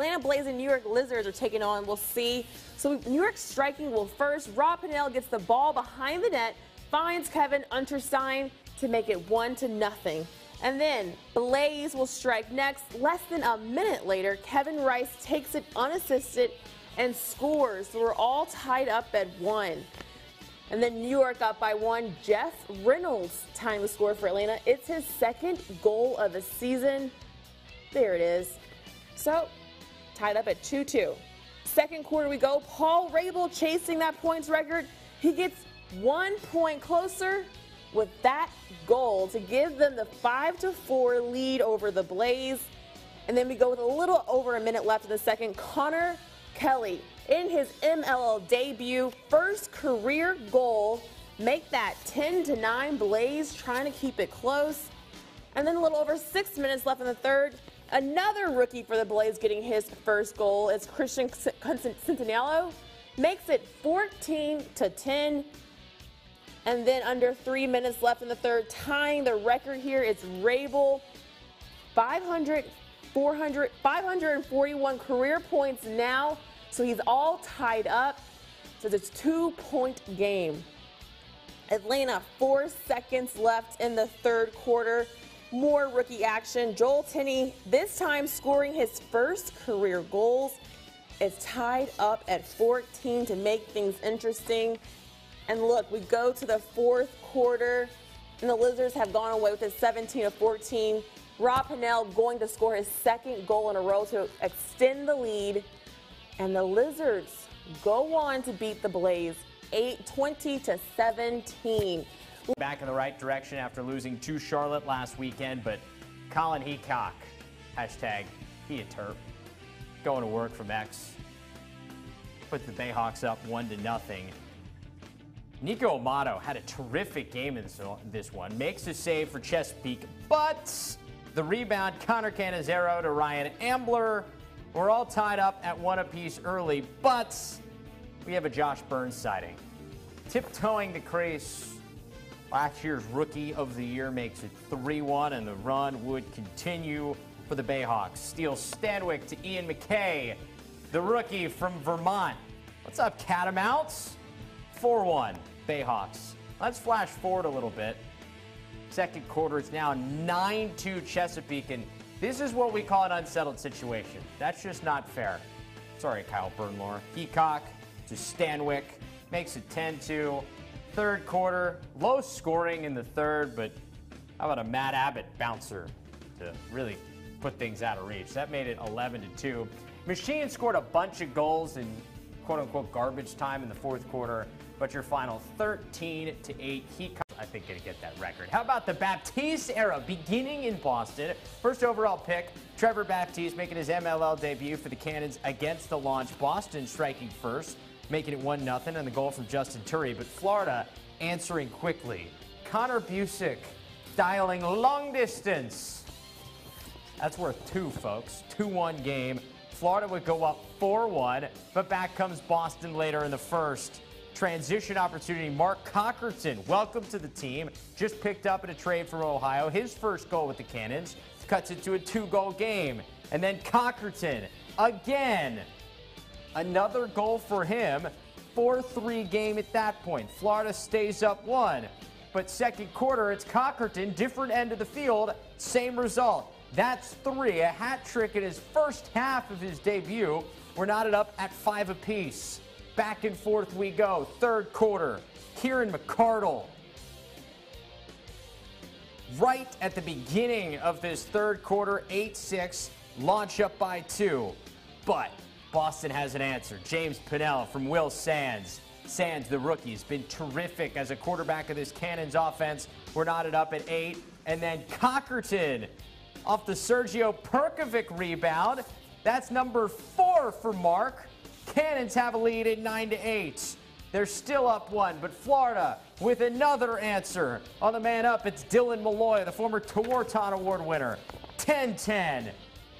Atlanta Blaze and New York Lizards are taking on. We'll see. So New York striking will first. Rob Pennell gets the ball behind the net, finds Kevin Unterstein to make it 1-0. And then Blaze will strike next. Less than a minute later, Kevin Rice takes it unassisted and scores. So we're all tied up at 1. And then New York up by 1. Jeff Reynolds tying the score for Atlanta. It's his second goal of the season. There it is. So tied up at 2-2. Second quarter we go. Paul Rabel chasing that points record. He gets 1 point closer with that goal to give them the 5-4 lead over the Blaze. And then we go with a little over a minute left in the second. Connor Kelly in his MLL debut, first career goal, make that 10-9 Blaze, trying to keep it close. And then a little over 6 minutes left in the third. Another rookie for the Blaze getting his first goal. It's Christian Centinello, makes it 14-10. And then under 3 minutes left in the third, tying the record here, it's Rabel, 541 career points now. So he's all tied up. So it's a 2-point game. Atlanta, 4 seconds left in the third quarter. More rookie action. Joel Tinney, this time scoring his first career goals. It's tied up at 14 to make things interesting. And look, we go to the fourth quarter, and the Lizards have gone away with it 17-14. Rob Pennell going to score his second goal in a row to extend the lead. And the Lizards go on to beat the Blaze 20-17. Back in the right direction after losing to Charlotte last weekend, but Colin Heacock, hashtag he a Terp, going to work from X, put the Bayhawks up 1-0. Nico Amato had a terrific game in this one, makes a save for Chesapeake, but the rebound, Connor Cannizzaro to Ryan Ambler. We're all tied up at 1 apiece early, but we have a Josh Burns sighting. Tiptoeing the crease, last year's Rookie of the Year makes it 3-1, and the run would continue for the Bayhawks. Steals Stanwyck to Ian McKay, the rookie from Vermont. What's up, Catamounts? 4-1, Bayhawks. Let's flash forward a little bit. Second quarter, it's now 9-2 Chesapeake, and this is what we call an unsettled situation. That's just not fair. Sorry, Kyle Burnmore. Heacock to Stanwyck, makes it 10-2. Third quarter, low scoring in the third, but how about a Matt Abbott bouncer to really put things out of reach? That made it 11-2. Machine scored a bunch of goals in quote-unquote garbage time in the fourth quarter, but your final 13-8. Heacock, I think, going to get that record. How about the Baptiste era beginning in Boston? First overall pick, Trevor Baptiste making his MLL debut for the Cannons against the Launch. Boston striking first, making it 1-0, and the goal from Justin Turry. But Florida answering quickly. Connor Busick dialing long distance. That's worth 2, folks. 2-1 game. Florida would go up 4-1, but back comes Boston later in the first. Transition opportunity, Mark Cockerton, welcome to the team. Just picked up in a trade from Ohio. His first goal with the Cannons cuts it to a 2-goal game. And then Cockerton, again, another goal for him. 4-3 game at that point. Florida stays up 1. But second quarter, it's Cockerton, different end of the field, same result. That's 3, a hat trick in his first half of his debut. We're knotted up at 5 apiece. Back and forth we go. Third quarter, Kieran McCardle. Right at the beginning of this third quarter, 8-6, launch up by 2. But Boston has an answer. James Pinnell from Will Sands. Sands, the rookie, has been terrific as a quarterback of this Cannons offense. We're knotted up at 8. And then Cockerton off the Sergio Perkovic rebound. That's number 4 for Mark. Cannons have a lead at 9-8. They're still up 1, but Florida with another answer. On the man up, it's Dylan Malloy, the former Tewaaraton Award winner. 10-10.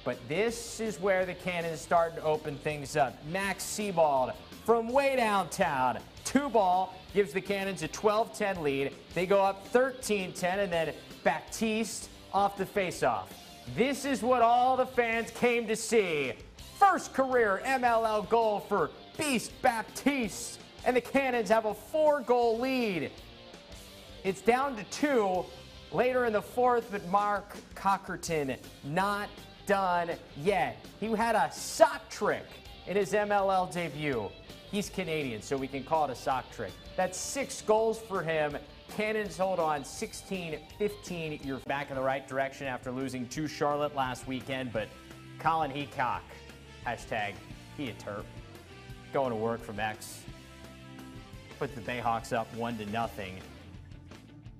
But this is where the Cannons start to open things up. Max Sebald from way downtown. 2-ball gives the Cannons a 12-10 lead. They go up 13-10, and then Baptiste off the faceoff. This is what all the fans came to see. first career MLL goal for Beast Baptiste, and the Cannons have a 4-goal lead. It's down to 2 later in the fourth, but Mark Cockerton not done yet. He had a sock trick in his MLL debut. He's Canadian, so we can call it a sock trick. That's 6 goals for him. Cannons hold on 16-15. You're back in the right direction after losing to Charlotte last weekend, but Colin Heacock, hashtag he a terp, going to work from X. Put the Bayhawks up 1-0.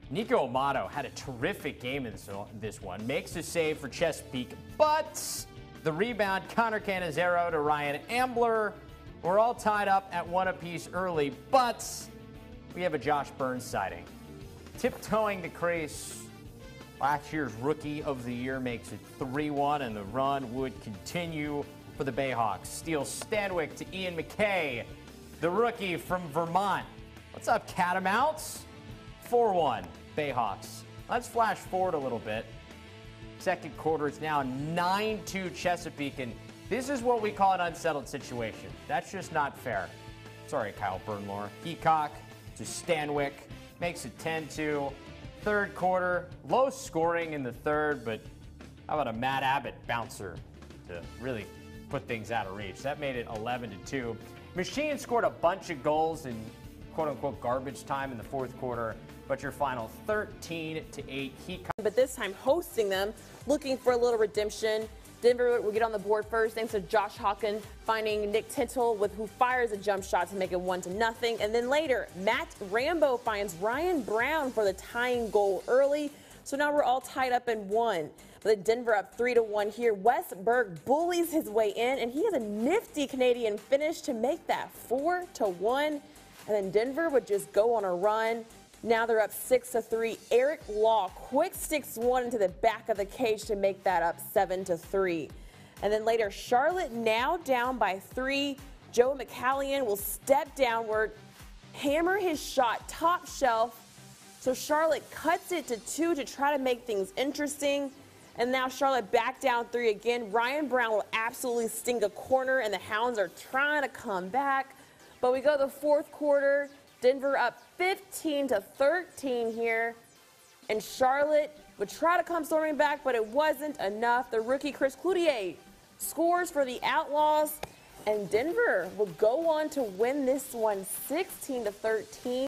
Nico Amato had a terrific game in this one. Makes a save for Chesapeake, but the rebound, Connor Cannizzaro to Ryan Ambler. We're all tied up at 1 apiece early, but we have a Josh Burns sighting. Tiptoeing the crease, last year's Rookie of the Year makes it 3-1, and the run would continue for the Bayhawks. Steals Stanwyck to Ian McKay, the rookie from Vermont. What's up, Catamounts? 4-1, Bayhawks. Let's flash forward a little bit. Second quarter, it's now 9-2 Chesapeake, and this is what we call an unsettled situation. That's just not fair. Sorry, Kyle Bernlohr. Heacock to Stanwyck, makes it 10-2. Third quarter, low scoring in the third, but how about a Matt Abbott bouncer to really put things out of reach? That made it 11-2. Machine scored a bunch of goals in quote-unquote garbage time in the fourth quarter, but your final 13-8. Heacock. But this time hosting them, looking for a little redemption. Denver will get on the board first thanks to Josh Hawken finding Nick Tintle who fires a jump shot to make it 1-0. And then later, Matt Rambo finds Ryan Brown for the tying goal early. So now we're all tied up in 1. But Denver up 3-1 here. Wes Berg bullies his way in, and he has a nifty Canadian finish to make that 4-1. And then Denver would just go on a run. Now they're up 6-3. Eric Law quick sticks one into the back of the cage to make that up 7-3. And then later, Charlotte now down by 3. Joe McCallion will step downward, hammer his shot top shelf. So Charlotte cuts it to 2 to try to make things interesting. And now Charlotte back down 3 again. Ryan Brown will absolutely sting a corner, and the Hounds are trying to come back. But we go to the fourth quarter. Denver up 15-13 here, and Charlotte would try to come storming back, but it wasn't enough. The rookie Chris Cloutier scores for the Outlaws, and Denver will go on to win this one 16-13.